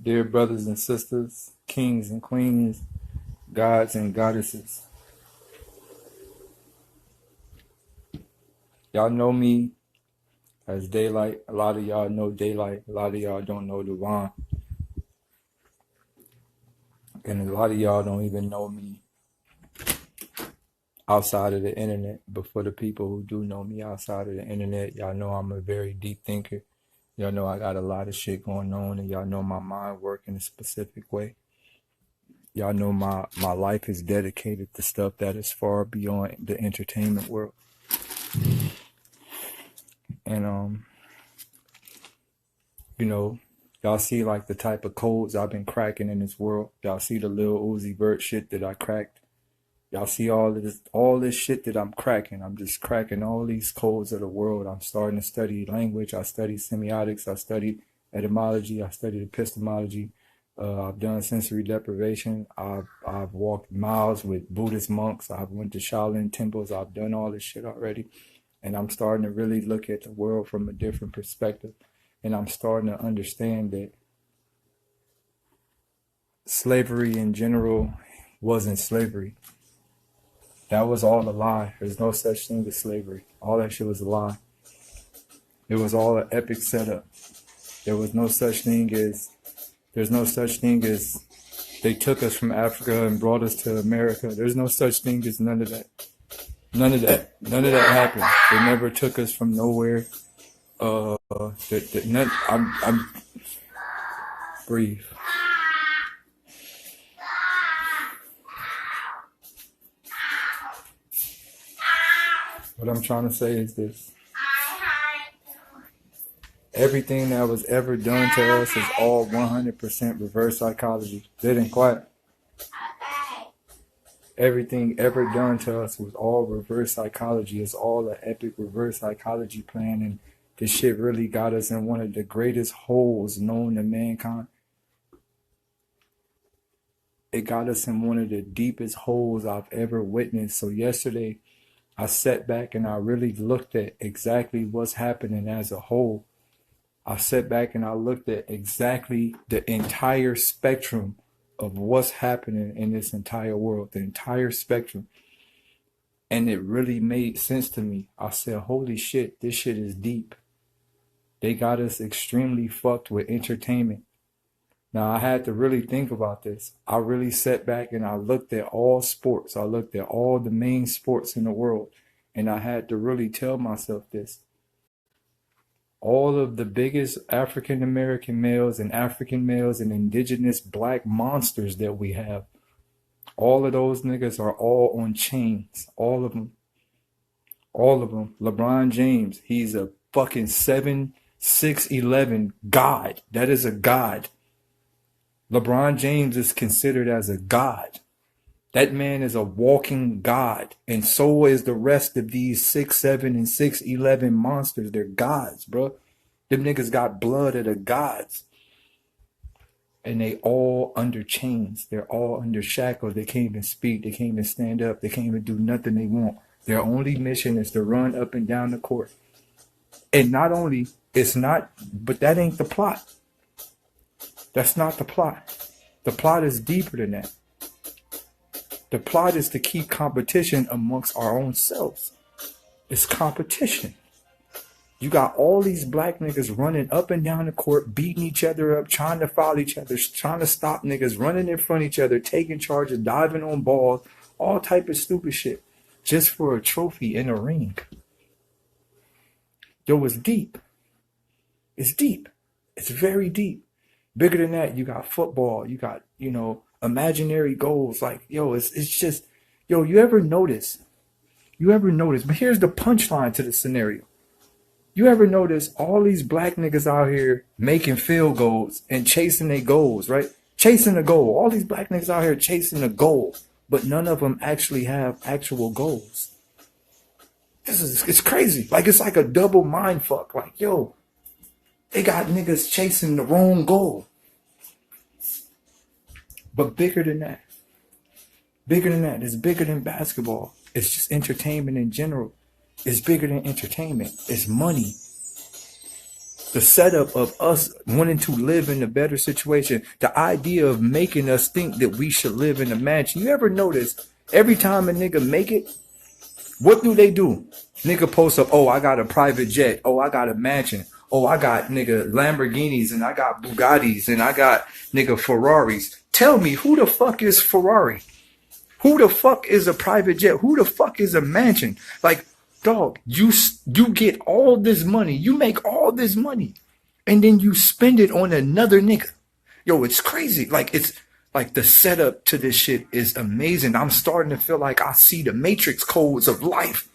Dear brothers and sisters, kings and queens, gods and goddesses. Y'all know me as Daylyt. A lot of y'all know Daylyt. A lot of y'all don't know Devon. And a lot of y'all don't even know me outside of the internet. But for the people who do know me outside of the internet, y'all know I'm a very deep thinker. Y'all know I got a lot of shit going on, and y'all know my mind work in a specific way. Y'all know my life is dedicated to stuff that is far beyond the entertainment world. And you know, y'all see like the type of codes I've been cracking in this world. Y'all see the Lil Uzi Vert shit that I cracked. Y'all see all this shit that I'm cracking. I'm just cracking all these codes of the world. I'm starting to study language. I study semiotics. I studied etymology. I studied epistemology. I've done sensory deprivation. I've walked miles with Buddhist monks. I've went to Shaolin temples. I've done all this shit already. And I'm starting to really look at the world from a different perspective. And I'm starting to understand that slavery in general wasn't slavery. That was all a lie. There's no such thing as slavery. All that shit was a lie. It was all an epic setup. There's no such thing as they took us from Africa and brought us to America. There's no such thing as none of that. None of that happened. They never took us from nowhere. I'm breathe. What I'm trying to say is this. Everything that was ever done to us is all 100% reverse psychology. They didn't quiet. Everything ever done to us was all reverse psychology. It's all an epic reverse psychology plan, and this shit really got us in one of the greatest holes known to mankind. It got us in one of the deepest holes I've ever witnessed. So yesterday, I sat back and I really looked at exactly what's happening as a whole. I sat back and I looked at exactly the entire spectrum of what's happening in this entire world, the entire spectrum. And it really made sense to me. I said, holy shit, this shit is deep. They got us extremely fucked with entertainment. Now, I had to really think about this. I really sat back and I looked at all sports. I looked at all the main sports in the world. And I had to really tell myself this. All of the biggest African American males and indigenous black monsters that we have, all of those niggas are all on chains. All of them. All of them. LeBron James, he's a fucking 7'6" god. That is a god. LeBron James is considered as a god. That man is a walking god. And so is the rest of these 6'7" and 6'11" monsters. They're gods, bro. Them niggas got blood of the gods. And they all under chains. They're all under shackles. They can't even speak. They can't even stand up. They can't even do nothing they want. Their only mission is to run up and down the court. And not only, but that ain't the plot. That's not the plot. The plot is deeper than that. The plot is to keep competition amongst our own selves. It's competition. You got all these black niggas running up and down the court, beating each other up, trying to foul each other, trying to stop niggas, running in front of each other, taking charges, diving on balls, all type of stupid shit, just for a trophy in a ring. Yo, it's deep. It's deep. It's very deep. Bigger than that, you got football. You got, imaginary goals. Like, yo, it's just, yo, you ever notice, but here's the punchline to the scenario. You ever notice all these black niggas out here making field goals and chasing their goals, right? Chasing a goal. All these black niggas out here chasing a goal, but none of them actually have actual goals. It's crazy. Like, it's like a double mind fuck. Like, yo, they got niggas chasing the wrong goal. But bigger than that. It's bigger than basketball. It's just entertainment in general. It's bigger than entertainment. It's money. The setup of us wanting to live in a better situation, the idea of making us think that we should live in a mansion. You ever notice every time a nigga make it, what do? Nigga post up, oh, I got a private jet. Oh, I got a mansion. Oh, I got nigga Lamborghinis and I got Bugattis and I got nigga Ferraris. Tell me, who the fuck is Ferrari? Who the fuck is a private jet? Who the fuck is a mansion? Like, dog, you get all this money. You make all this money. And then you spend it on another nigga. Yo, it's crazy. Like, it's like the setup to this shit is amazing. I'm starting to feel like I see the matrix codes of life.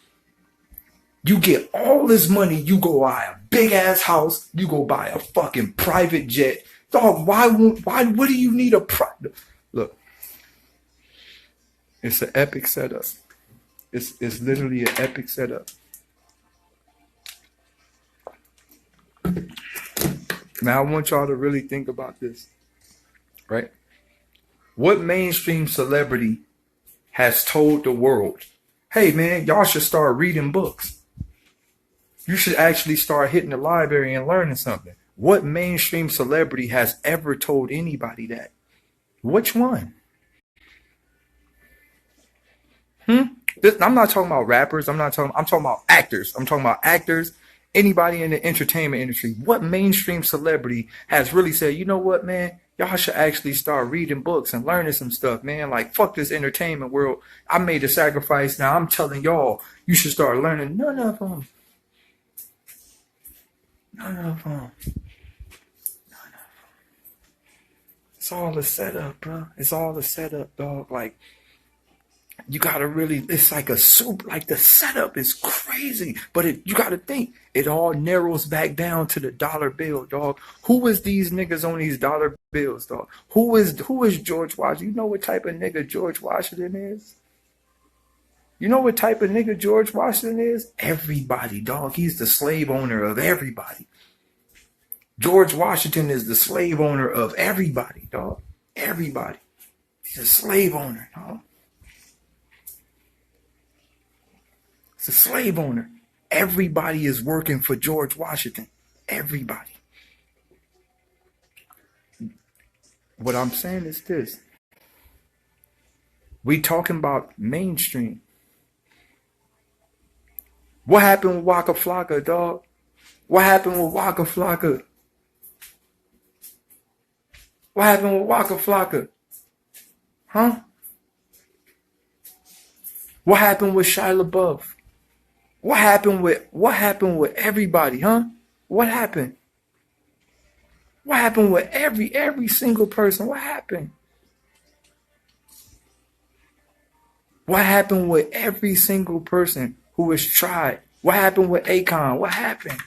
You get all this money. You go buy a big ass house. You go buy a fucking private jet. Dog, what do you need a private? Look. It's an epic setup. It's literally an epic setup. Now I want y'all to really think about this, right? What mainstream celebrity has told the world, hey man, y'all should start reading books. You should actually start hitting the library and learning something. What mainstream celebrity has ever told anybody that? Which one? I'm not talking about rappers. I'm talking about actors. I'm talking about actors, anybody in the entertainment industry. What mainstream celebrity has really said, you know what, man, y'all should actually start reading books and learning some stuff, man. Like, fuck this entertainment world. I made a sacrifice. Now I'm telling y'all, you should start learning. None of them. It's all a setup, bro. It's all a setup, dog. Like, you gotta really, it's like a soup, like the setup is crazy, but you gotta think, it all narrows back down to the dollar bill, dog. Who is these niggas on these dollar bills, dog? Who is George Washington? You know what type of nigga George Washington is? You know what type of nigga George Washington is? Everybody, dog. He's the slave owner of everybody. George Washington is the slave owner of everybody, dog. Everybody. He's a slave owner, dog. He's a slave owner. Everybody is working for George Washington. Everybody. What I'm saying is this. We talking about mainstream. What happened with Waka Flocka, dog? What happened with Waka Flocka? What happened with Waka Flocka? Huh? What happened with Shia LaBeouf? What happened with everybody, huh? What happened? What happened with every single person? What happened? What happened with every single person who was tried? What happened with Akon? What happened?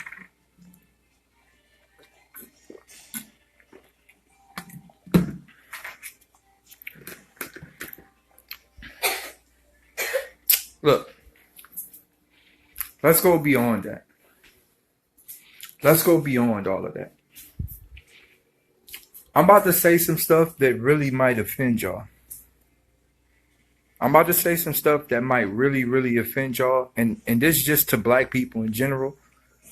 Look, let's go beyond that. Let's go beyond all of that. I'm about to say some stuff that really might offend y'all. I'm about to say some stuff that might really, really offend y'all. And this just to black people in general.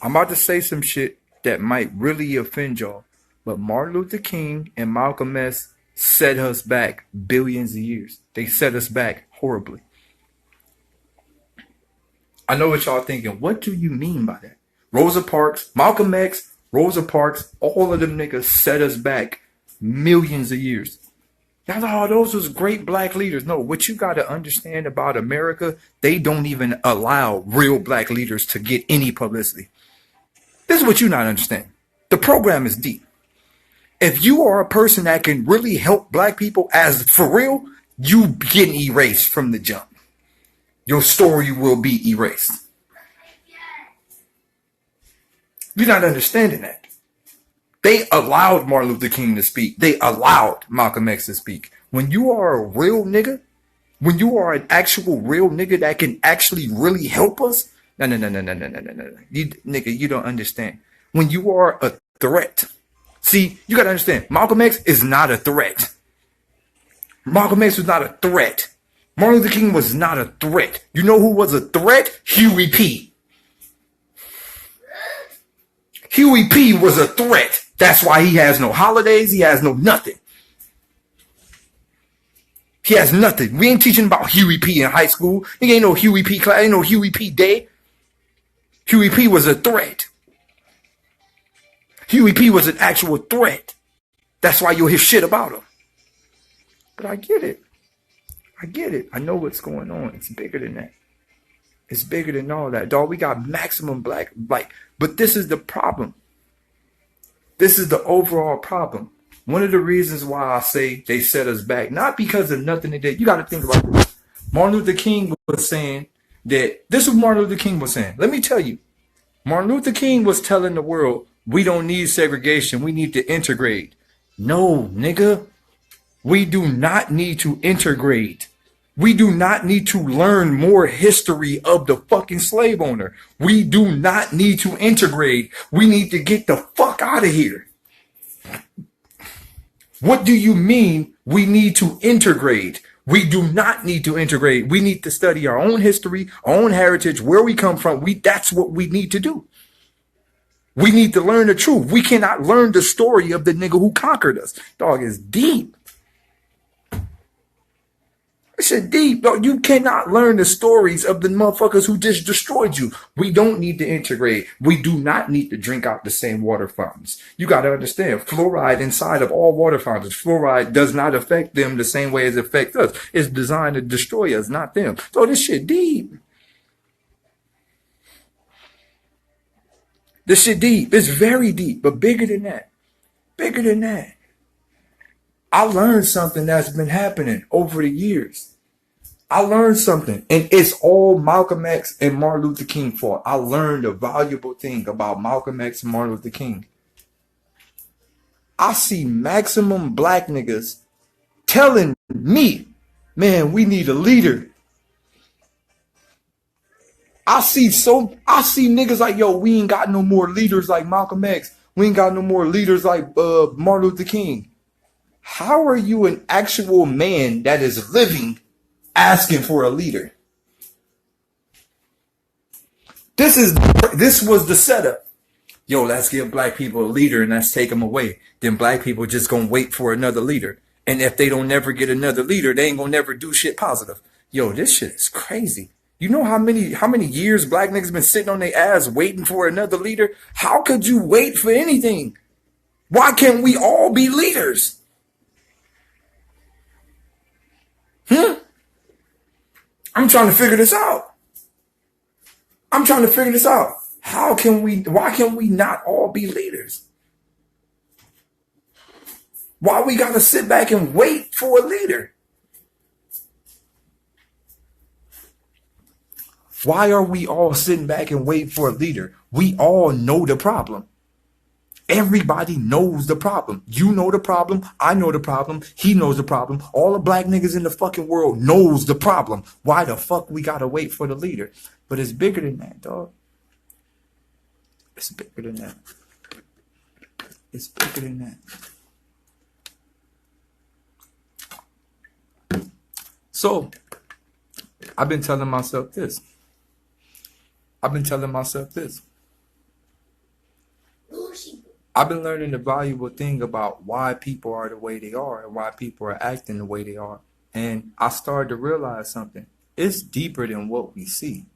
I'm about to say some shit that might really offend y'all. But Martin Luther King and Malcolm X set us back billions of years. They set us back horribly. I know what y'all thinking. What do you mean by that? Rosa Parks, Malcolm X, Rosa Parks, all of them niggas set us back millions of years. Y'all thought, oh, those was great black leaders. No, what you got to understand about America, they don't even allow real black leaders to get any publicity. This is what you not understand. The program is deep. If you are a person that can really help black people as for real, you getting erased from the jump. Your story will be erased. You're not understanding that. They allowed Martin Luther King to speak. They allowed Malcolm X to speak. When you are a real nigga, when you are an actual real nigga that can actually really help us, no. Nigga, you don't understand. When you are a threat, see, you gotta understand, Malcolm X is not a threat. Malcolm X was not a threat. Martin Luther King was not a threat. You know who was a threat? Huey P. Huey P was a threat. That's why he has no holidays. He has no nothing. He has nothing. We ain't teaching about Huey P in high school. There ain't no Huey P class. Ain't no Huey P day. Huey P was a threat. Huey P was an actual threat. That's why you'll hear shit about him. But I get it. I get it. I know what's going on. It's bigger than that. It's bigger than all that. Dog, we got maximum black. But this is the problem. This is the overall problem. One of the reasons why I say they set us back, not because of nothing they did. You got to think about this. Martin Luther King was saying that, this is what Martin Luther King was saying. Let me tell you. Martin Luther King was telling the world, we don't need segregation. We need to integrate. No, nigga. We do not need to integrate. We do not need to learn more history of the fucking slave owner. We do not need to integrate. We need to get the fuck out of here. What do you mean we need to integrate? We do not need to integrate. We need to study our own history, our own heritage, where we come from. That's what we need to do. We need to learn the truth. We cannot learn the story of the nigga who conquered us. Dog, is deep. This shit deep, dog. You cannot learn the stories of the motherfuckers who just destroyed you. We don't need to integrate. We do not need to drink out the same water fountains. You got to understand, fluoride inside of all water fountains. Fluoride does not affect them the same way as it affects us. It's designed to destroy us, not them. So this shit deep. This shit deep. It's very deep, but bigger than that. Bigger than that. I learned something that's been happening over the years. I learned something, and it's all Malcolm X and Martin Luther King fault. I learned a valuable thing about Malcolm X and Martin Luther King. I see maximum black niggas telling me, man, we need a leader. I see niggas like, yo, we ain't got no more leaders like Malcolm X. We ain't got no more leaders like Martin Luther King. How are you an actual man that is living asking for a leader? This was the setup. Yo, let's give black people a leader and let's take them away. Then black people just gonna wait for another leader. And if they don't never get another leader, they ain't gonna never do shit positive. Yo, this shit is crazy. You know how many years black niggas been sitting on their ass waiting for another leader? How could you wait for anything? Why can't we all be leaders? I'm trying to figure this out. Why can we not all be leaders? Why we gotta sit back and wait for a leader? Why are we all sitting back and waiting for a leader? We all know the problem. Everybody knows the problem. You know the problem. I know the problem. He knows the problem. All the black niggas in the fucking world knows the problem. Why the fuck we gotta wait for the leader? But it's bigger than that, dog. It's bigger than that. It's bigger than that. So, I've been telling myself this. I've been learning the valuable thing about why people are the way they are and why people are acting the way they are. And I started to realize something. It's deeper than what we see.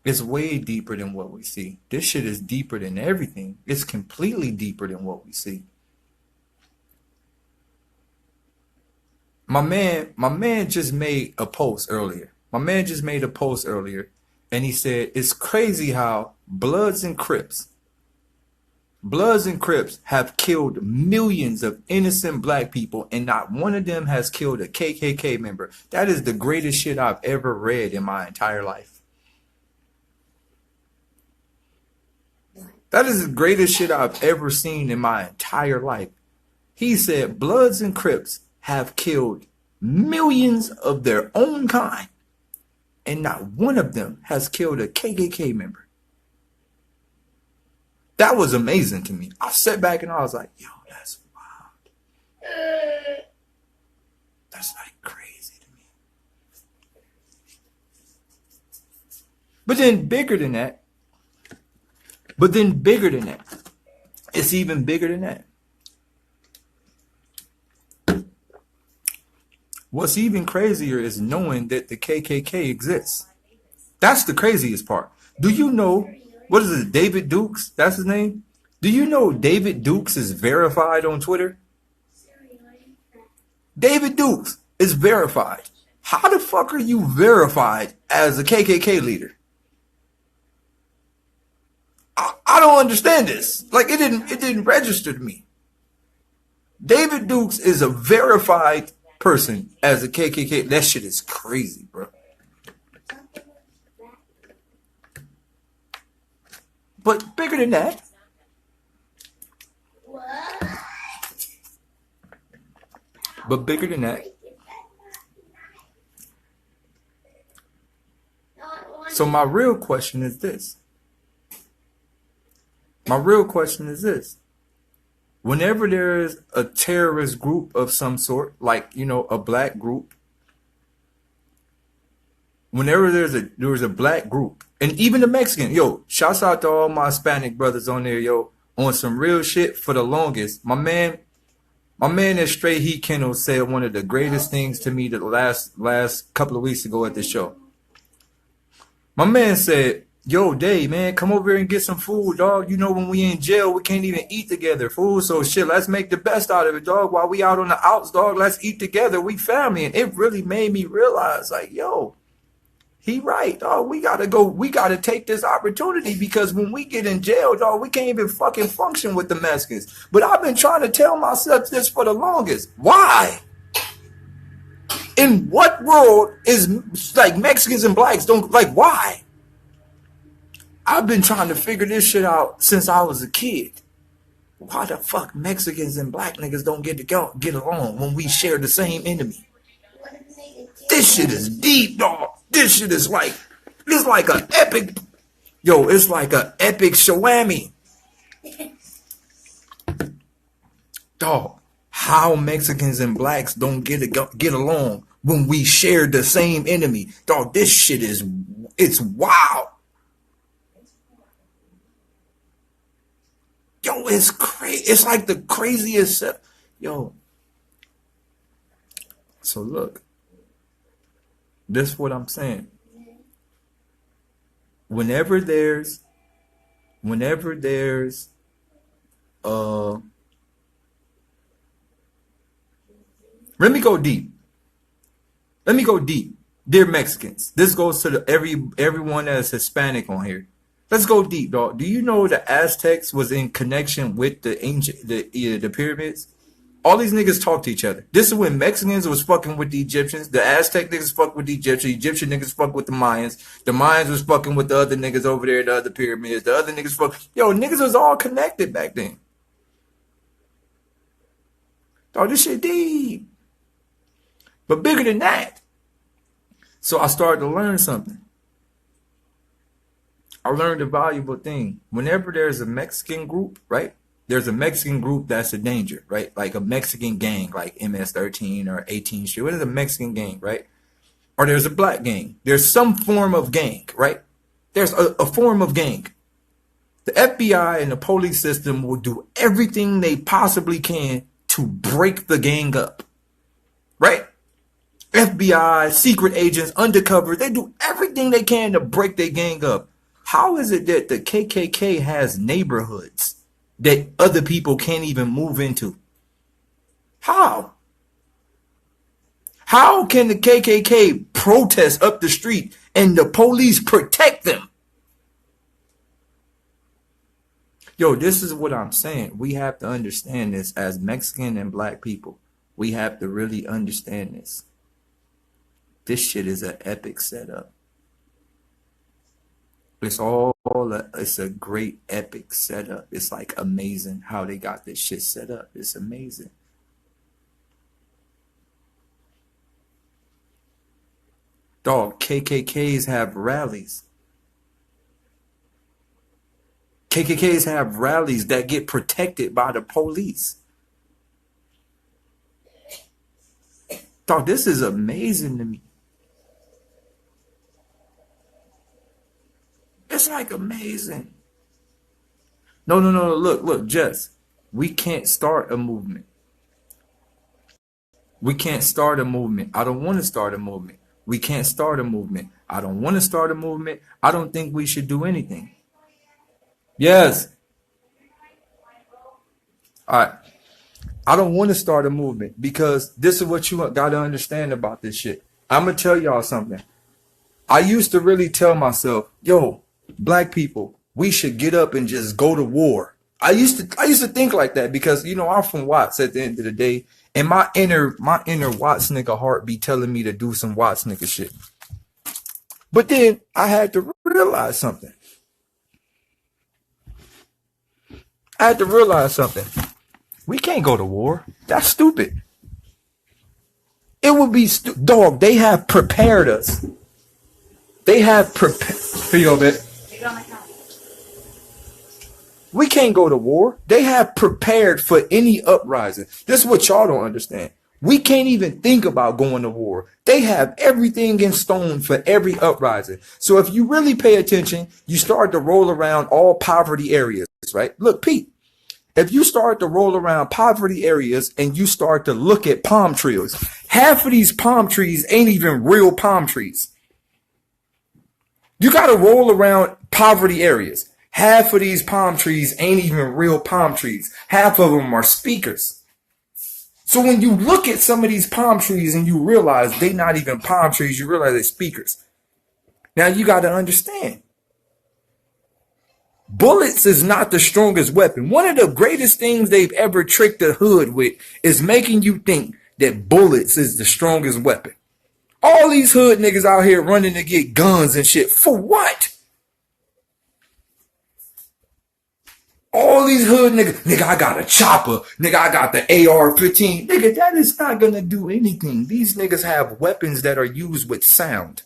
It's way deeper than what we see. This shit is deeper than everything. It's completely deeper than what we see. My man just made a post earlier. And he said, it's crazy how Bloods and Crips have killed millions of innocent black people, and not one of them has killed a KKK member. That is the greatest shit I've ever read in my entire life. That is the greatest shit I've ever seen in my entire life. He said Bloods and Crips have killed millions of their own kind, and not one of them has killed a KKK member. That was amazing to me. I sat back and I was like, yo, that's wild. That's like crazy to me. But then bigger than that, But then bigger than that. It's even bigger than that. What's even crazier is knowing that the KKK exists. That's the craziest part. Do you know, what is it, David Dukes? That's his name? Do you know David Dukes is verified on Twitter? David Dukes is verified. How the fuck are you verified as a KKK leader? I don't understand this. Like it didn't register to me. David Dukes is a verified person as a KKK. That shit is crazy, bro. But bigger than that. But bigger than that. So my real question is this. Whenever there is a terrorist group of some sort, like, you know, a black group, whenever there's a black group, and even the Mexican, yo, shouts out to all my Hispanic brothers on there, yo, on some real shit for the longest. My man that Straight Heat Kendall said one of the greatest things to me the last couple of weeks ago at the show. My man said, yo, Day, man, come over here and get some food, dog. You know, when we in jail, we can't even eat together, fool. So shit, let's make the best out of it, dog. While we out on the outs, dog, let's eat together. We family. And it really made me realize, like, yo, he right, dog. We gotta take this opportunity, because when we get in jail, dog, we can't even fucking function with the Mexicans. But I've been trying to tell myself this for the longest. Why? In what world is like Mexicans and blacks don't like, why? I've been trying to figure this shit out since I was a kid. Why the fuck Mexicans and black niggas don't get along when we share the same enemy? This shit is deep, dog. This shit is like, it's like an epic, yo, it's like an epic shawami. Dog, how Mexicans and blacks don't get along when we share the same enemy. Dog, this shit is, it's wild. Yo, it's crazy. It's like the craziest stuff. Yo. So look. This is what I'm saying. Whenever there's let me go deep. Dear Mexicans. This goes to everyone that is Hispanic on here. Let's go deep, dog. Do you know the Aztecs was in connection with the pyramids? All these niggas talk to each other. This is when Mexicans was fucking with the Egyptians. The Aztec niggas fuck with the Egyptians. Egyptian niggas fuck with the Mayans. The Mayans was fucking with the other niggas over there, the other pyramids. The other niggas fuck. Yo, niggas was all connected back then. Dog, this shit deep. But bigger than that. So I started to learn something. I learned a valuable thing. Whenever there's a Mexican group, right? There's a Mexican group that's a danger, right? Like a Mexican gang, like MS-13 or 18 Street. What is a Mexican gang, right? Or there's a black gang. There's some form of gang, right? There's a form of gang. The FBI and the police system will do everything they possibly can to break the gang up, right? FBI, secret agents, undercover, they do everything they can to break their gang up. How is it that the KKK has neighborhoods that other people can't even move into? How? How can the KKK protest up the street and the police protect them? Yo, this is what I'm saying. We have to understand this as Mexican and black people. We have to really understand this. This shit is an epic setup. It's a great epic setup. It's like amazing how they got this shit set up. It's amazing. Dog, KKKs have rallies. KKKs have rallies that get protected by the police. Dog, this is amazing to me. It's like amazing. No. Look, Jess. We can't start a movement. We can't start a movement. I don't want to start a movement. We can't start a movement. I don't want to start a movement. I don't think we should do anything. Yes. All right. I don't want to start a movement because this is what you got to understand about this shit. I'm going to tell y'all something. I used to really tell myself, yo, black people, we should get up and just go to war. I used to think like that because, you know, I'm from Watts at the end of the day. And my inner Watts nigga heart be telling me to do some Watts nigga shit. But then I had to realize something. We can't go to war. That's stupid. It would be dog. They have prepared us. They have prepared. Here you go, bitch. We can't go to war. They have prepared for any uprising. This is what y'all don't understand. We can't even think about going to war. They have everything in stone for every uprising. So if you really pay attention, you start to roll around all poverty areas, right? Look, Pete, if you start to roll around poverty areas and you start to look at palm trees, half of these palm trees ain't even real palm trees. You got to roll around poverty areas. Half of these palm trees ain't even real palm trees. Half of them are speakers. So when you look at some of these palm trees and you realize they're not even palm trees, you realize they're speakers. Now you got to understand. Bullets is not the strongest weapon. One of the greatest things they've ever tricked the hood with is making you think that bullets is the strongest weapon. All these hood niggas out here running to get guns and shit. For what? All these hood nigga, I got a chopper. Nigga, I got the AR-15. Nigga, that is not gonna do anything. These niggas have weapons that are used with sound.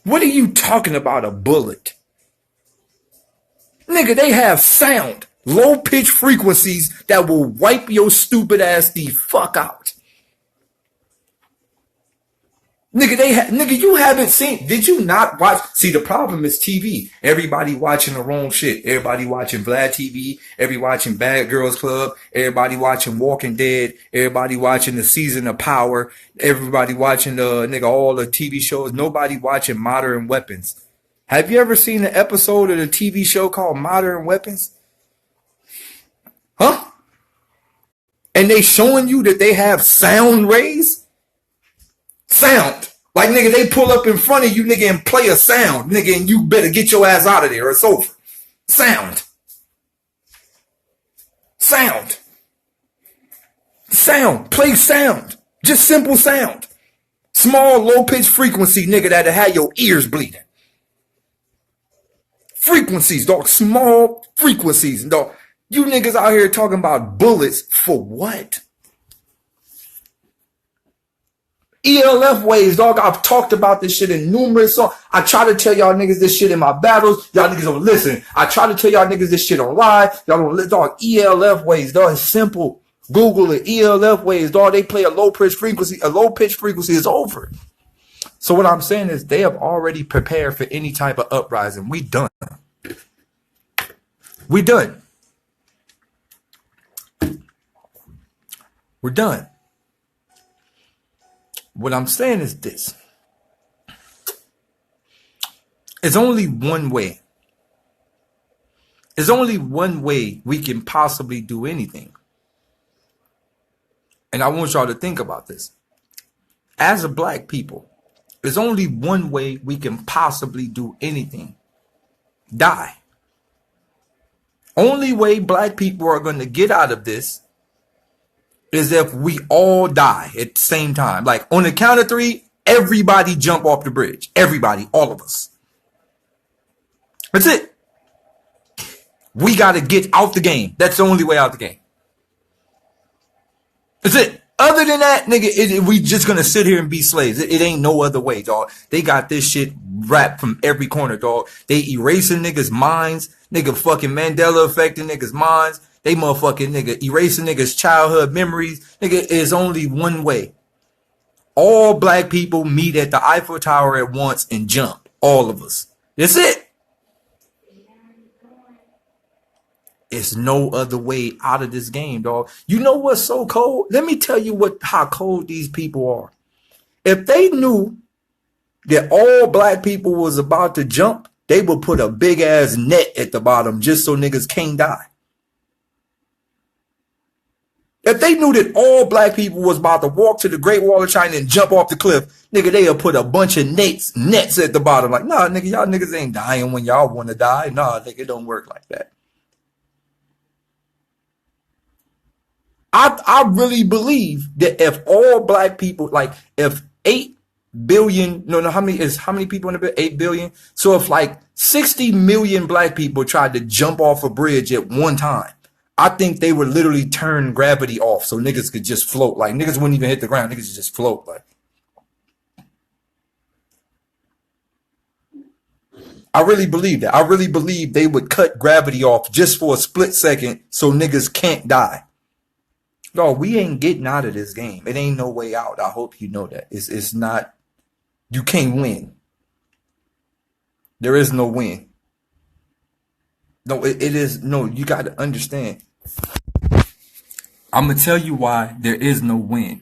What are you talking about, a bullet? Nigga, they have sound. Low-pitched frequencies that will wipe your stupid ass the fuck out. Nigga, you haven't seen, did you not watch? See, the problem is TV. Everybody watching the wrong shit. Everybody watching Vlad TV. Everybody watching Bad Girls Club. Everybody watching Walking Dead. Everybody watching the Season of Power. Everybody watching all the TV shows. Nobody watching Modern Weapons. Have you ever seen an episode of the TV show called Modern Weapons? Huh? And they showing you that they have sound rays? Sound. Like, nigga, they pull up in front of you, nigga, and play a sound, nigga, and you better get your ass out of there. It's over. Sound. Sound. Sound. Play sound. Just simple sound. Small, low-pitched frequency, nigga, that'll have your ears bleeding. Frequencies, dog. Small frequencies, dog. You niggas out here talking about bullets for what? ELF waves, dog. I've talked about this shit in numerous songs. I try to tell y'all niggas this shit in my battles. Y'all niggas don't listen. I try to tell y'all niggas this shit on live. Y'all don't listen, dog. ELF waves, dog. It's simple. Google it. ELF waves, dog. They play a low-pitched frequency. A low-pitched frequency is over. So what I'm saying is they have already prepared for any type of uprising. We done. We done. We're done. What I'm saying is this. It's only one way. There's only one way we can possibly do anything. And I want y'all to think about this. As a black people, there's only one way we can possibly do anything. Die. Only way black people are going to get out of this is if we all die at the same time. Like, on the count of 3, everybody jump off the bridge. Everybody, all of us. That's it. We got to get out the game. That's the only way out the game. That's it. Other than that, nigga, we just going to sit here and be slaves. It ain't no other way, dog. They got this shit wrapped from every corner, dog. They erasing niggas' minds. Nigga fucking Mandela affecting niggas' minds. They motherfucking nigga erasing niggas' childhood memories. Nigga, is only one way. All black people meet at the Eiffel Tower at once and jump. All of us. That's it. It's no other way out of this game, dog. You know what's so cold? Let me tell you how cold these people are. If they knew that all black people was about to jump, they would put a big ass net at the bottom just so niggas can't die. If they knew that all black people was about to walk to the Great Wall of China and jump off the cliff, nigga, they'll put a bunch of nets at the bottom. Like, nah, nigga, y'all niggas ain't dying when y'all want to die. Nah, nigga, it don't work like that. I really believe that if all black people, like if 8 billion, no, how many people in the bit? 8 billion. So if like 60 million black people tried to jump off a bridge at one time, I think they would literally turn gravity off so niggas could just float. Like niggas wouldn't even hit the ground. Niggas just float. Like, I really believe that. I really believe they would cut gravity off just for a split second so niggas can't die. No, we ain't getting out of this game. It ain't no way out. I hope you know that. It's not, you can't win. There is no win. No, it is, no, you got to understand. I'm going to tell you why there is no win.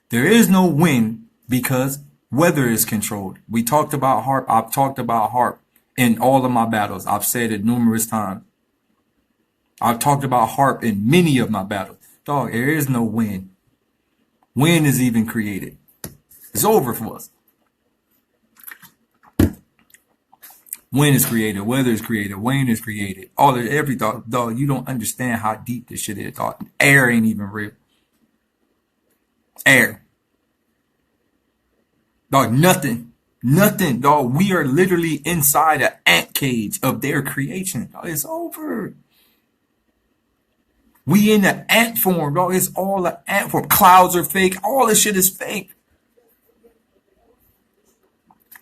There is no win because weather is controlled. We talked about HAARP. I've talked about HAARP in all of my battles. I've said it numerous times. I've talked about HAARP in many of my battles. Dog, there is no win. Win is even created. It's over for us. Win is created. Weather is created. Wayne is created. All of every dog, you don't understand how deep this shit is. Dog. Air ain't even real. Air. Dog, nothing. Nothing, dog. We are literally inside an ant cage of their creation. Dog, it's over. We in the ant form, dog. It's all an ant form. Clouds are fake. All this shit is fake.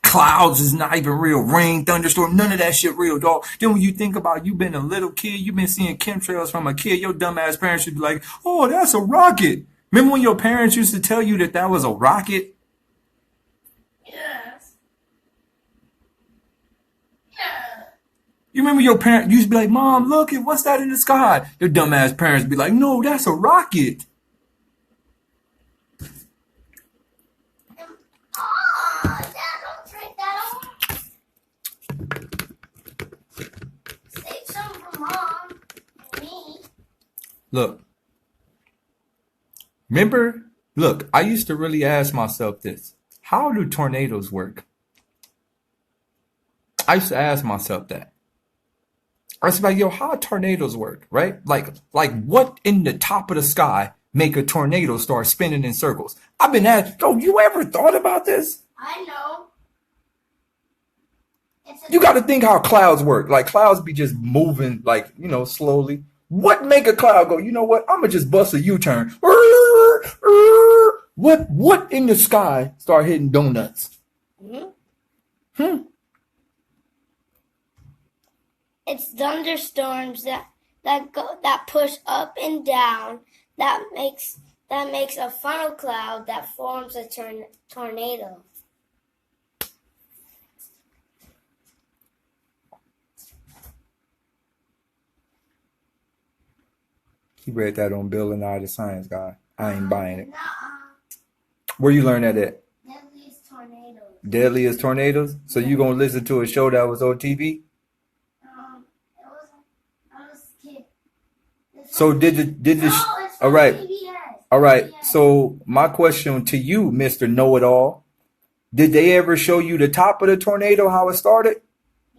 Clouds is not even real. Rain, thunderstorm, none of that shit real, dog. Then when you think about you been a little kid, you been seeing chemtrails from a kid, your dumbass parents should be like, oh, that's a rocket. Remember when your parents used to tell you that that was a rocket? Yes. Yeah. You remember your parents used to be like, Mom, look at what's that in the sky? Your dumbass parents be like, no, that's a rocket. Look, remember, look, I used to really ask myself this. How do tornadoes work? I used to ask myself that. I was like, yo, how tornadoes work, right? Like what in the top of the sky make a tornado start spinning in circles? I've been asked, yo, you ever thought about this? I know. You got to think how clouds work. Like clouds be just moving, like, you know, slowly. What make a cloud go, you know what? I'm going to just bust a U-turn. What in the sky start hitting donuts? It's thunderstorms that push up and down. That makes a funnel cloud that forms a tornado. He read that on Bill and I, the Science Guy. I ain't buying it. Nuh-uh. Where you learn that at? Daylyts tornadoes. Daylyts tornadoes? So you gonna listen to a show that was on TV? I was a kid. So did it's all right. PBS. All right. So my question to you, Mr. Know-It-All, did they ever show you the top of the tornado, how it started?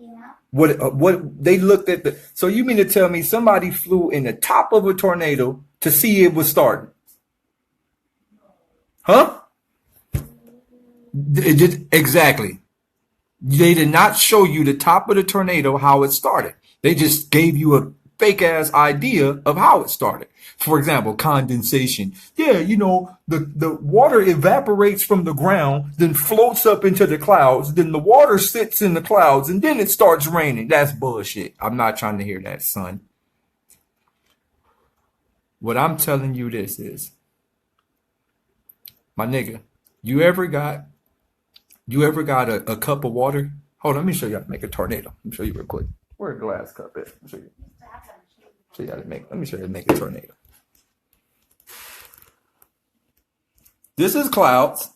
Yeah. What they looked at so you mean to tell me somebody flew in the top of a tornado to see it was starting? Huh? Exactly. They did not show you the top of the tornado, how it started. They just gave you a fake ass idea of how it started. For example, condensation. Yeah, you know, the water evaporates from the ground, then floats up into the clouds, then the water sits in the clouds, and then it starts raining. That's bullshit. I'm not trying to hear that, son. What I'm telling you this is, my nigga, you ever got a cup of water? Hold on, let me show you how to make a tornado. Let me show you real quick. Where a glass cup is? Let me show you. show you how to make. Let me show you how to make a tornado. This is clouds.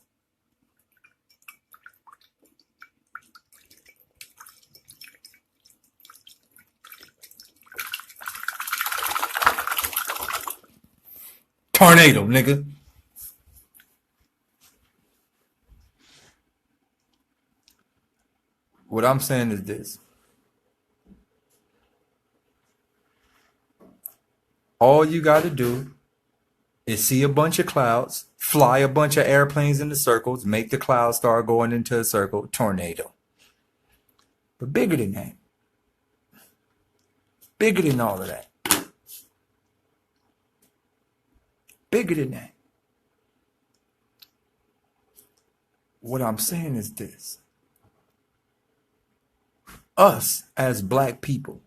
Tornado, nigga. What I'm saying is this. All you got to do is see a bunch of clouds, fly a bunch of airplanes into circles, make the clouds start going into a circle, tornado. But bigger than that. Bigger than all of that. Bigger than that. What I'm saying is this. Us as black people,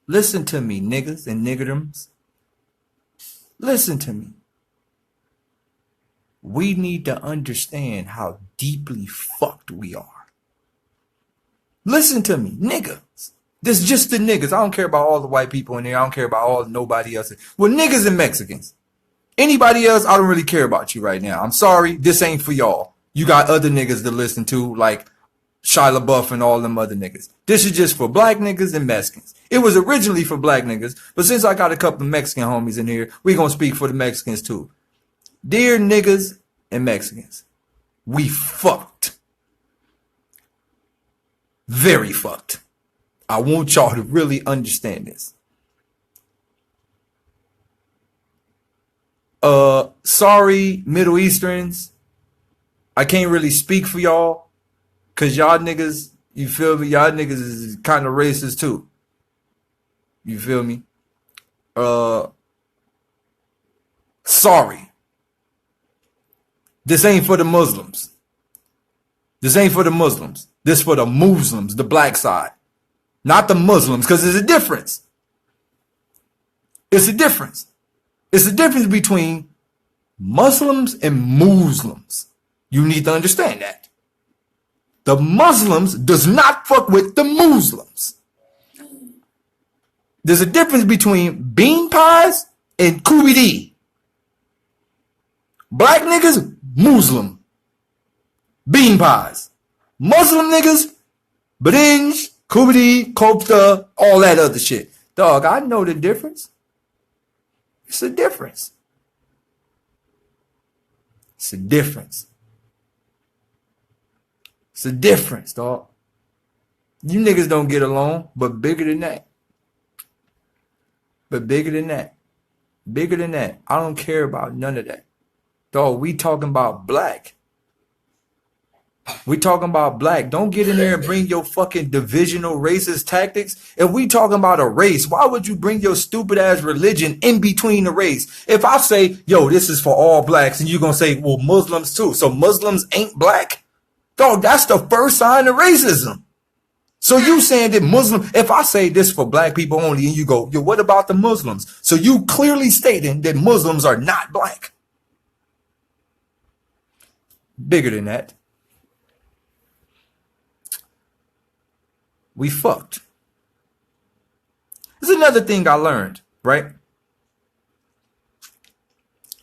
listen to me, niggas and niggerdoms. Listen to me. We need to understand how deeply fucked we are. Listen to me, niggas. This is just the niggas. I don't care about all the white people in there. I don't care about all nobody else. Well, niggas and Mexicans. Anybody else, I don't really care about you right now. I'm sorry. This ain't for y'all. You got other niggas to listen to, like Shia LaBeouf and all them other niggas. This is just for black niggas and Mexicans. It was originally for black niggas, but since I got a couple of Mexican homies in here, we gonna speak for the Mexicans too. Dear niggas and Mexicans, we fucked. Very fucked. I want y'all to really understand this. Sorry, Middle Easterns. I can't really speak for y'all. Cause y'all niggas, you feel me? Y'all niggas is kind of racist too. You feel me? Sorry. This ain't for the Muslims. This ain't for the Muslims. This for the Muslims, the black side. Not the Muslims, because there's a difference. It's a difference. It's a difference between Muslims and Muslims. You need to understand that. The Muslims does not fuck with the Muslims. There's a difference between bean pies and kubidi. Black niggas, Muslim. Bean pies. Muslim niggas, badinj, kubidi, kofta, all that other shit. Dog, I know the difference. It's a difference. It's a difference. It's a difference, dog. You niggas don't get along, but bigger than that. But bigger than that. Bigger than that. I don't care about none of that. Dog, we talking about black. We talking about black. Don't get in there and bring your fucking divisional racist tactics. If we talking about a race, why would you bring your stupid ass religion in between the race? If I say, yo, this is for all blacks, and you're going to say, well, Muslims too. So Muslims ain't black? Dog, that's the first sign of racism. So you saying that Muslim, if I say this for black people only, and you go, yo, what about the Muslims? So you clearly stating that Muslims are not black. Bigger than that. We fucked. There's another thing I learned, right?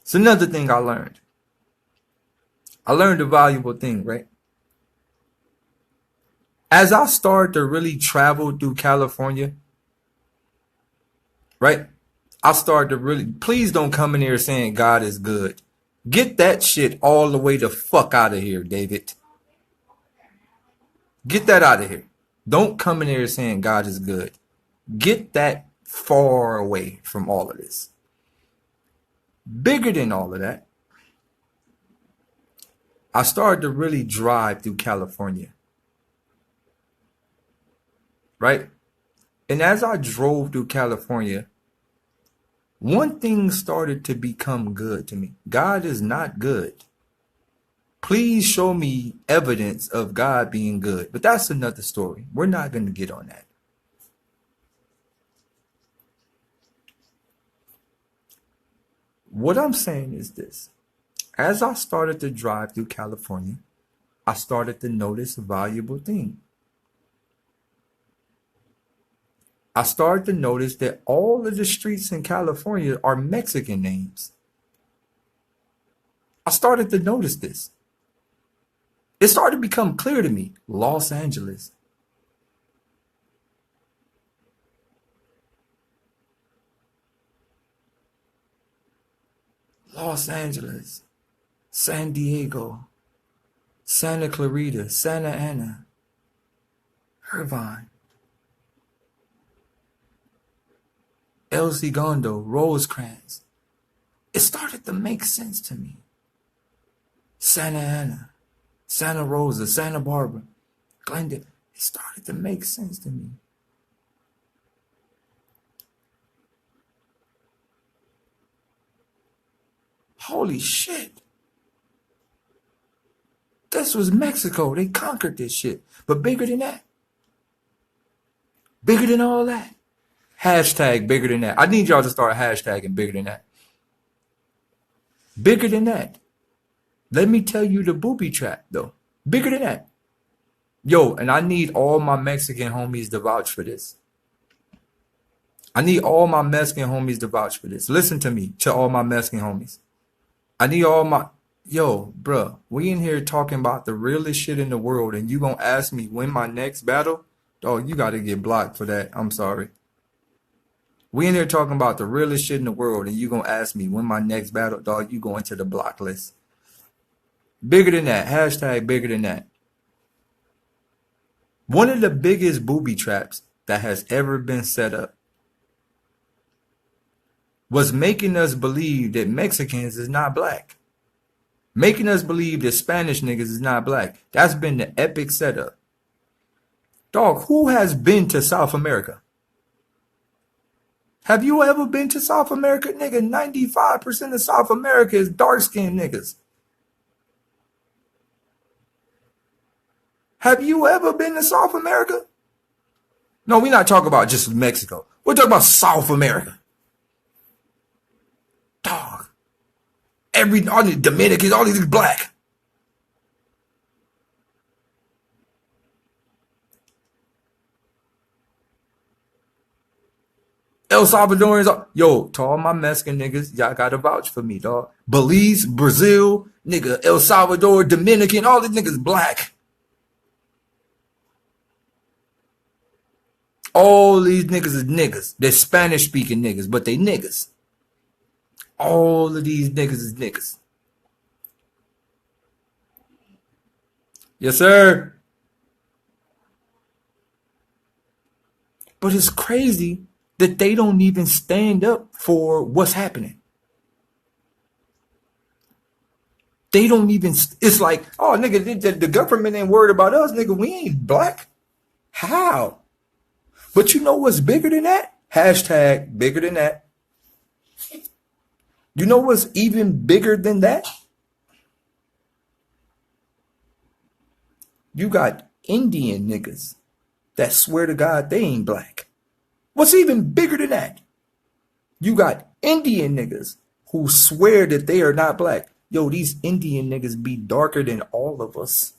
It's another thing I learned. I learned a valuable thing, right? As I started to really travel through California, right? I started to really, please don't come in here saying God is good. Get that shit all the way the fuck out of here, David. Get that out of here. Don't come in here saying God is good. Get that far away from all of this. Bigger than all of that, I started to really drive through California. Right? And as I drove through California, one thing started to become good to me. God is not good. Please show me evidence of God being good. But that's another story. We're not going to get on that. What I'm saying is this. As I started to drive through California, I started to notice a valuable thing. I started to notice that all of the streets in California are Mexican names. I started to notice this. It started to become clear to me. Los Angeles. Los Angeles. San Diego. Santa Clarita. Santa Ana. Irvine. El Segundo. Rosecrans. It started to make sense to me. Santa Ana. Santa Rosa, Santa Barbara, Glendale. It started to make sense to me. Holy shit. This was Mexico. They conquered this shit. But bigger than that. Bigger than all that. Hashtag bigger than that. I need y'all to start hashtagging bigger than that. Bigger than that. Let me tell you the booby trap, though. Bigger than that. Yo, and I need all my Mexican homies to vouch for this. I need all my Mexican homies to vouch for this. Listen to me, to all my Mexican homies. I need all my... Yo, bruh, we in here talking about the realest shit in the world, and you gonna ask me when my next battle? Dog, you gotta get blocked for that. I'm sorry. We in here talking about the realest shit in the world, and you gonna ask me when my next battle? Dog, you going to the block list. Bigger than that. Hashtag bigger than that. One of the biggest booby traps that has ever been set up was making us believe that Mexicans is not black. Making us believe that Spanish niggas is not black. That's been the epic setup. Dog, who has been to South America? Have you ever been to South America? Nigga, 95% of South America is dark-skinned niggas. Have you ever been to South America? No, we're not talking about just Mexico. We're talking about South America. Dog. All the Dominicans, all these black. El Salvadorians, yo, to all my Mexican niggas, y'all gotta vouch for me, dog. Belize, Brazil, nigga, El Salvador, Dominican, all these niggas black. All these niggas is niggas. They're Spanish speaking niggas, but they niggas. All of these niggas is niggas. Yes, sir. But it's crazy that they don't even stand up for what's happening. They don't even, it's like, oh, nigga, the government ain't worried about us, nigga. We ain't black. How? But you know what's bigger than that? Hashtag bigger than that. You know what's even bigger than that? You got Indian niggas that swear to God they ain't black. What's even bigger than that? You got Indian niggas who swear that they are not black. Yo, these Indian niggas be darker than all of us.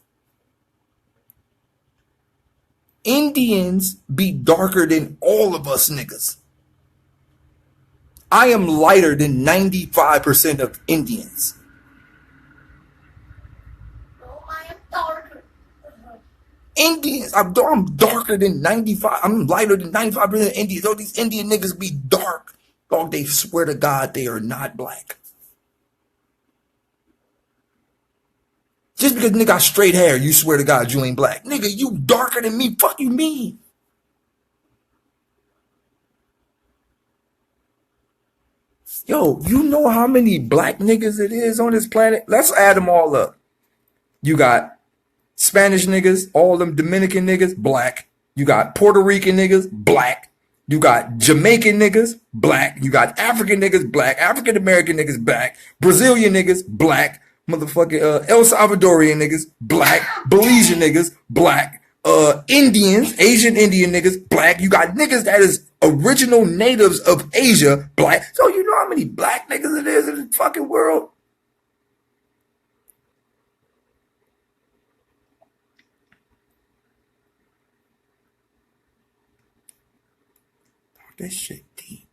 Indians be darker than all of us niggas. I am lighter than 95% of Indians. No, I am darker. Indians, I'm darker than 95. I'm lighter than 95% of Indians. All these Indian niggas be dark. Dog, they swear to God they are not black. Just because nigga got straight hair, you swear to God you ain't black. Nigga, you darker than me. Fuck you mean? Yo, you know how many black niggas it is on this planet? Let's add them all up. You got Spanish niggas, all them Dominican niggas, black. You got Puerto Rican niggas, black. You got Jamaican niggas, black. You got African niggas, black. African American niggas, black. Brazilian niggas, black. Motherfucking El Salvadorian niggas, black. Belizean niggas, black. Indians, Asian Indian niggas, black. You got niggas that is original natives of Asia, black. So you know how many black niggas it is in the fucking world? This shit deep.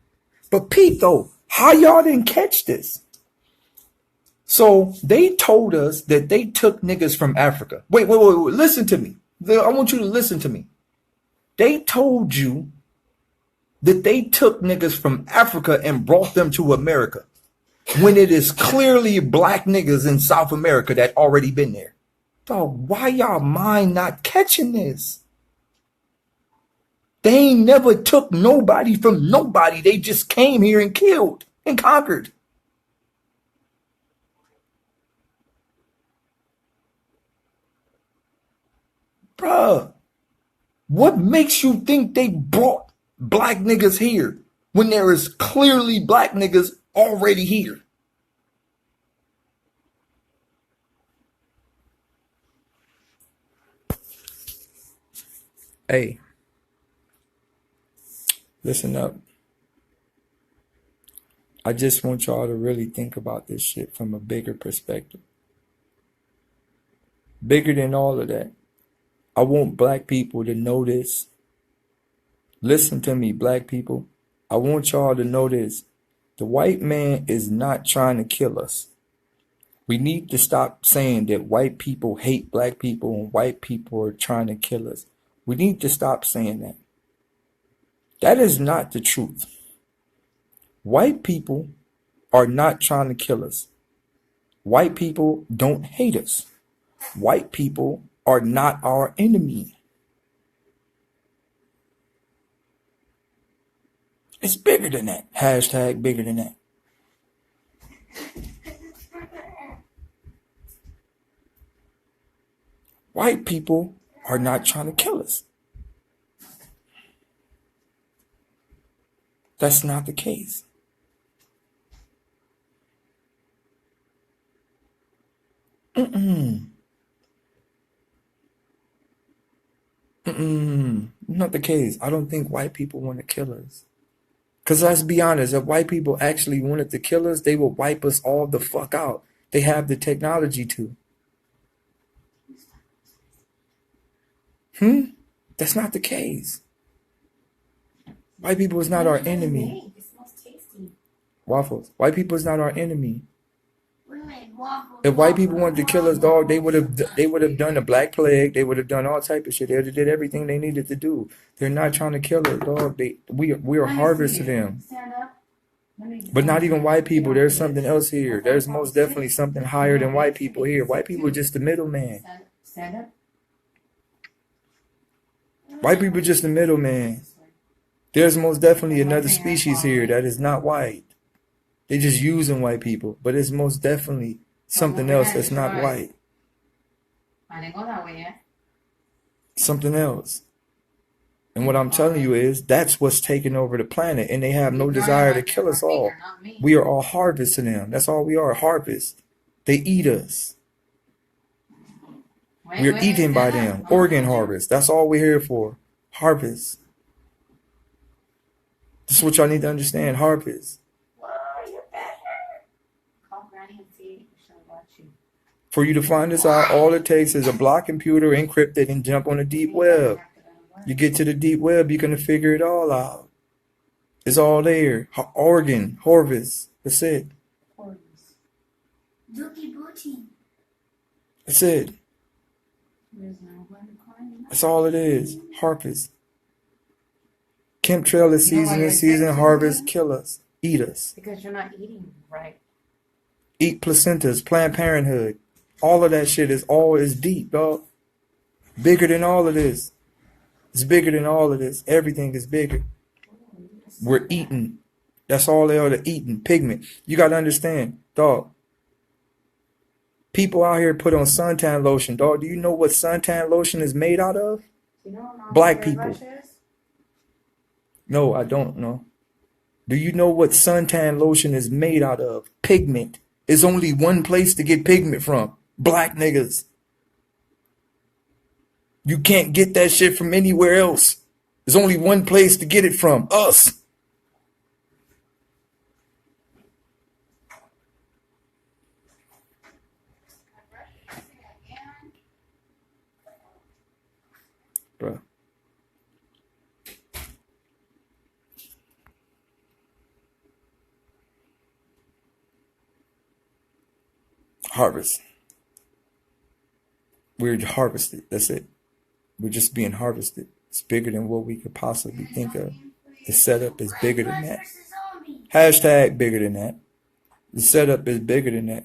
But Pete, though, how y'all didn't catch this? So they told us that they took niggas from Africa. Wait. Listen to me. I want you to listen to me. They told you that they took niggas from Africa and brought them to America, when it is clearly black niggas in South America that already been there. Dog, why y'all mind not catching this? They ain't never took nobody from nobody. They just came here and killed and conquered. Bruh, what makes you think they brought black niggas here when there is clearly black niggas already here? Hey, listen up. I just want y'all to really think about this shit from a bigger perspective. Bigger than all of that. I want black people to know this. Listen to me, black people. I want y'all to know this. The white man is not trying to kill us. We need to stop saying that white people hate black people and white people are trying to kill us. We need to stop saying that. That is not the truth. White people are not trying to kill us. White people don't hate us. White people are not our enemy. It's bigger than that. Hashtag bigger than that. White people are not trying to kill us. That's not the case. Not the case. I don't think white people want to kill us. Because let's be honest, if white people actually wanted to kill us, they would wipe us all the fuck out. They have the technology to. That's not the case. White people is not our enemy. Waffles. White people is not our enemy. If white people wanted to kill us, dog, they would have done the Black Plague. They would have done all type of shit. They did everything they needed to do. They're not trying to kill us, dog. We are harvest to them. But not even white people. There's something else here. There's most definitely something higher than white people here. White people are just the middleman. White people are just the middleman. There's most definitely another species here that is not white. They're just using white people, but it's most definitely something else that's not white. Something else. And what I'm telling you is that's what's taking over the planet, and they have no desire to kill us all. We are all harvest to them. That's all we are, harvest. They eat us. We're eaten by them. Organ harvest. That's all we're here for. Harvest. This is what y'all need to understand. Harvest. For you to find this out, all it takes is a block computer, encrypted, and jump on the deep web. You get to the deep web, you're going to figure it all out. It's all there. Organ, harvest. That's it. That's it. That's all it is. Harvest. Chemtrail is season, harvest, kill us. Eat us. Because you're not eating right. Eat placentas, Planned Parenthood. All of that shit is deep, dog. Bigger than all of this. It's bigger than all of this. Everything is bigger. We're eating. That's all they are, to eating. Pigment. You got to understand, dog. People out here put on suntan lotion, dog. Do you know what suntan lotion is made out of? Black people. No, I don't know. Do you know what suntan lotion is made out of? Pigment. There's only one place to get pigment from. Black niggas. You can't get that shit from anywhere else. There's only one place to get it from. Us. Bruh. Harvest. We're harvested. That's it. We're just being harvested. It's bigger than what we could possibly think of. The setup is bigger than that. Hashtag bigger than that. The setup is bigger than that.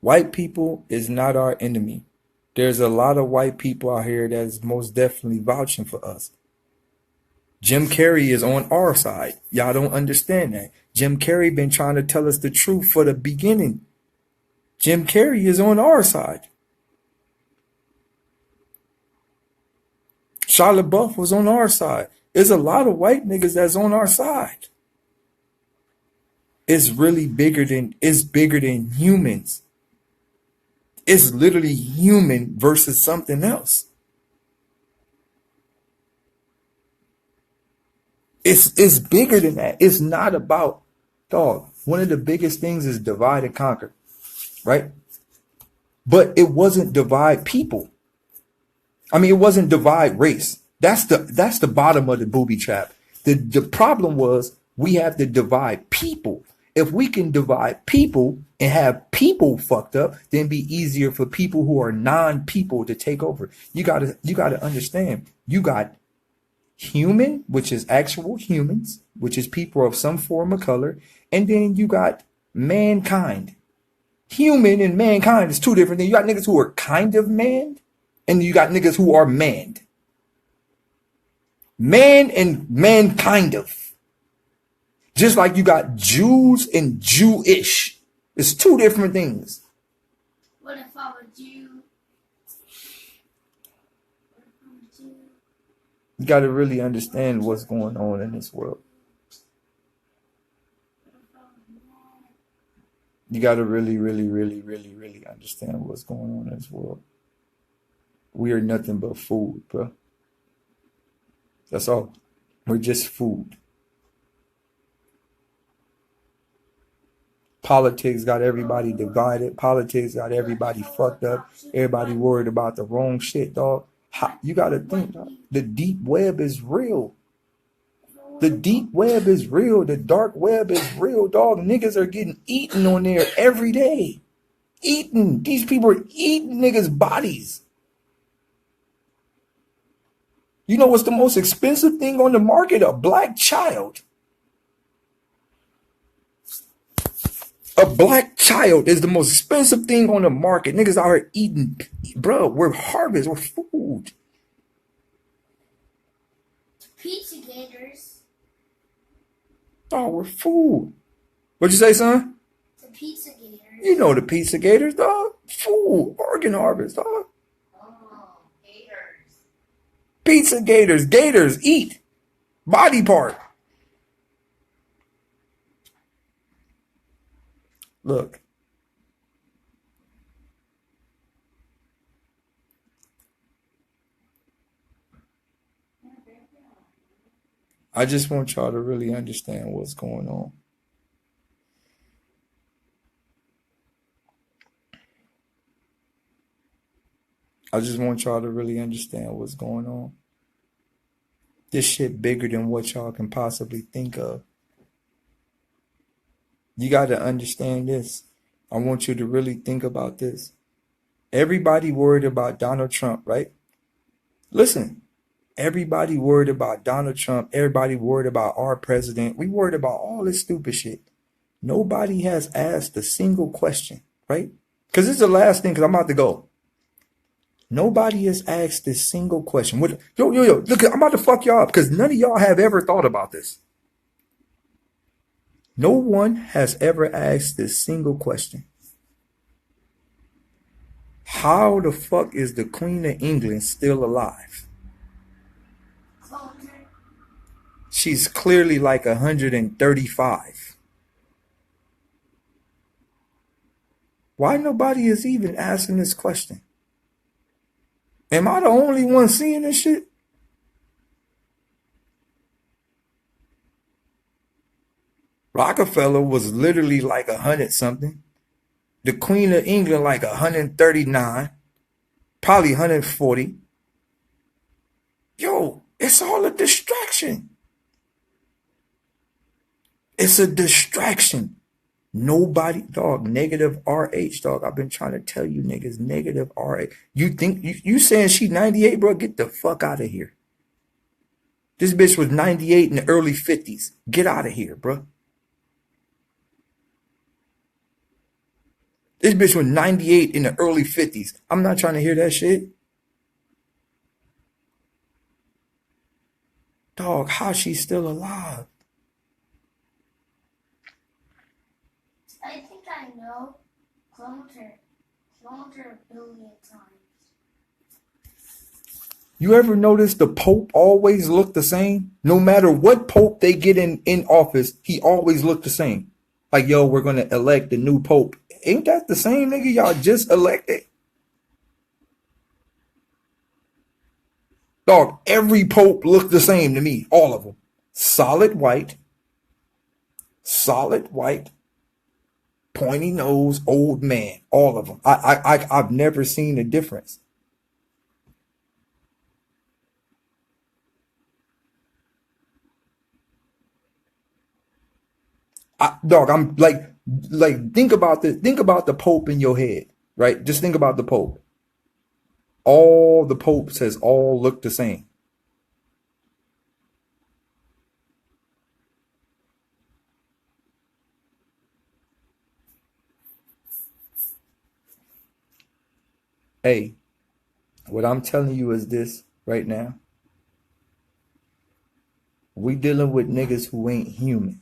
White people is not our enemy. There's a lot of white people out here that is most definitely vouching for us. Jim Carrey is on our side. Y'all don't understand that. Jim Carrey been trying to tell us the truth for the beginning. Jim Carrey is on our side. Shia LaBeouf was on our side. There's a lot of white niggas that's on our side. It's really bigger than humans. It's literally human versus something else. It's bigger than that. It's not about, dog. One of the biggest things is divide and conquer, right? But it wasn't divide people. I mean, it wasn't divide race. That's the bottom of the booby trap. The problem was we have to divide people. If we can divide people and have people fucked up, then it'd be easier for people who are non-people to take over. You gotta understand. You got human, which is actual humans, which is people of some form of color, and then you got mankind. Human and mankind is two different things. You got niggas who are kind of manned, and you got niggas who are manned. Man and mankind of. Just like you got Jews and Jewish. It's two different things. What if I'm a Jew? You got to really understand what's going on in this world. You got to really, really, really, really, really understand what's going on in this world. We are nothing but food, bro. That's all. We're just food. Politics got everybody divided. Politics got everybody fucked up. Everybody worried about the wrong shit, dog. You got to think, dog. The deep web is real. The deep web is real. The dark web is real, dog. Niggas are getting eaten on there every day. Eaten. These people are eating niggas' bodies. You know what's the most expensive thing on the market? A black child. A black child is the most expensive thing on the market. Niggas out here eating. Bro, we're harvest. We're food. Pizza gators. Oh, we're food. What'd you say, son? The pizza gators. You know the pizza gators, dog. Food. Organ harvest, dog. Oh, gators. Pizza gators. Gators eat. Body part. Look. I just want y'all to really understand what's going on. I just want y'all to really understand what's going on. This shit bigger than what y'all can possibly think of. You got to understand this. I want you to really think about this. Everybody worried about Donald Trump, right? Listen, everybody worried about Donald Trump. Everybody worried about our president. We worried about all this stupid shit. Nobody has asked a single question, right? Because this is the last thing, because I'm about to go. Nobody has asked this single question. Yo, look, I'm about to fuck y'all up because none of y'all have ever thought about this. No one has ever asked this single question. How the fuck is the Queen of England still alive? She's clearly like 135. Why nobody is even asking this question? Am I the only one seeing this shit? Rockefeller was literally like 100 something. The Queen of England like 139, probably 140. Yo, it's all a distraction. It's a distraction. Nobody, dog, negative RH, dog. I've been trying to tell you niggas, negative RH. You think, you saying she 98, bro? Get the fuck out of here. This bitch was 98 in the early 50s. Get out of here, bro. This bitch was 98 in the early 50s. I'm not trying to hear that shit. Dog, how she still alive? I think I know. Cloned her a billion times. You ever notice the Pope always look the same? No matter what Pope they get in office, he always look the same. Like, yo, we're going to elect the new Pope. Ain't that the same nigga y'all just elected? Dog, every Pope looked the same to me. All of them. Solid white, pointy nose, old man. All of them. I've never seen a difference. Dog, I'm like think about this. Think about the Pope in your head, right? Just think about the Pope. All the popes has all looked the same. Hey, what I'm telling you is this right now. We dealing with niggas who ain't human.